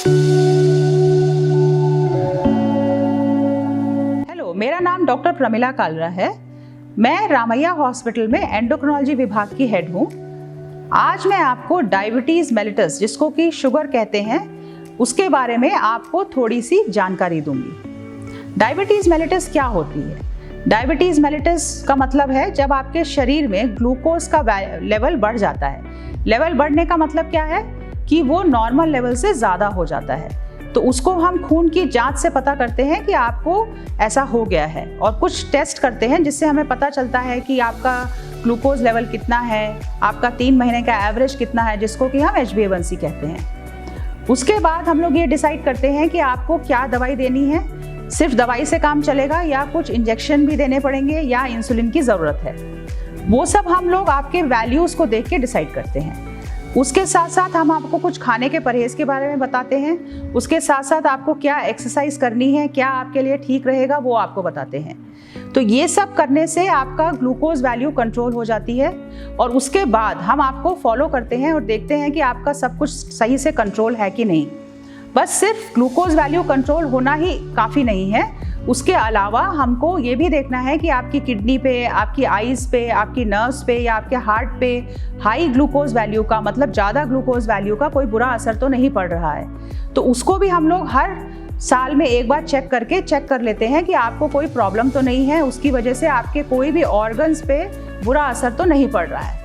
Hello, मेरा नाम doctor Pramila Kalra है। मैं रामैया हॉस्पिटल में एंडोक्रिनोलॉजी विभाग की हेड हूँ। आज मैं आपको डायबिटीज़ मेलिटस, जिसको कि शुगर कहते हैं, उसके बारे में आपको थोड़ी सी जानकारी दूंगी। डायबिटीज़ मेलिटस क्या होती है? डायबिटीज़ मेलिटस का मतलब है जब आपके शरीर में ग्लूकोज का लेवल बढ़ जाता है। लेवल बढ़ने का मतलब क्या है कि वो नॉर्मल लेवल से ज़्यादा हो जाता है। तो उसको हम खून की जांच से पता करते हैं कि आपको ऐसा हो गया है, और कुछ टेस्ट करते हैं जिससे हमें पता चलता है कि आपका ग्लूकोज लेवल कितना है, आपका 3 महीने का एवरेज कितना है, जिसको कि हम HbA1c कहते हैं। उसके बाद हम लोग ये डिसाइड करते हैं कि आपको क्या दवाई देनी है। सिर्फ दवाई से काम चलेगा या कुछ इंजेक्शन भी देने पड़ेंगे या इंसुलिन की ज़रूरत है। वो सब हम लोग आपके वैल्यूज़ को देख के डिसाइड करते हैं। उसके साथ साथ हम आपको कुछ खाने के परहेज़ के बारे में बताते हैं। उसके साथ साथ आपको क्या एक्सरसाइज करनी है, क्या आपके लिए ठीक रहेगा, वो आपको बताते हैं। तो ये सब करने से आपका ग्लूकोज वैल्यू कंट्रोल हो जाती है, और उसके बाद हम आपको फॉलो करते हैं और देखते हैं कि आपका सब कुछ सही से कंट्रोल है कि नहीं। बस सिर्फ ग्लूकोज वैल्यू कंट्रोल होना ही काफ़ी नहीं है, उसके अलावा हमको ये भी देखना है कि आपकी किडनी पे, आपकी आईज़ पे, आपकी नर्व्स पे या आपके हार्ट पे हाई ग्लूकोज वैल्यू का, मतलब ज़्यादा ग्लूकोज वैल्यू का कोई बुरा असर तो नहीं पड़ रहा है। तो उसको भी हम लोग हर साल में एक बार चेक कर लेते हैं कि आपको कोई प्रॉब्लम तो नहीं है, उसकी वजह से आपके कोई भी ऑर्गन्स पे बुरा असर तो नहीं पड़ रहा है।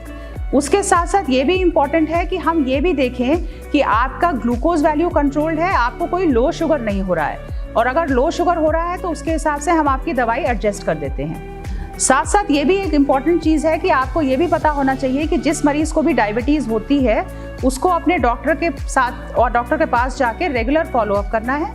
उसके साथ साथ ये भी इम्पॉर्टेंट है कि हम ये भी देखें कि आपका ग्लूकोज वैल्यू कंट्रोल्ड है, आपको कोई लो शुगर नहीं हो रहा है, और अगर लो शुगर हो रहा है तो उसके हिसाब से हम आपकी दवाई एडजस्ट कर देते हैं। साथ साथ ये भी एक इम्पॉर्टेंट चीज़ है कि आपको ये भी पता होना चाहिए कि जिस मरीज़ को भी डायबिटीज़ होती है उसको अपने डॉक्टर के साथ और डॉक्टर के पास जाके रेगुलर फॉलोअप करना है।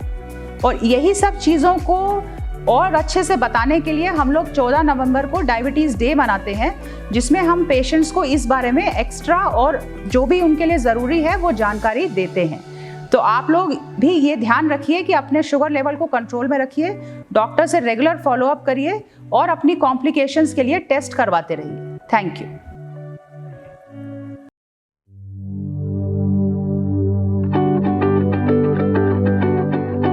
और यही सब चीज़ों को और अच्छे से बताने के लिए हम लोग 14 नवंबर को डायबिटीज़ डे मनाते हैं, जिसमें हम पेशेंट्स को इस बारे में एक्स्ट्रा और जो भी उनके लिए ज़रूरी है वो जानकारी देते हैं। तो आप लोग भी ये ध्यान रखिए कि अपने शुगर लेवल को कंट्रोल में रखिए, डॉक्टर से रेगुलर फॉलोअप करिए और अपनी कॉम्प्लिकेशंस के लिए टेस्ट करवाते रहिए। Thank you.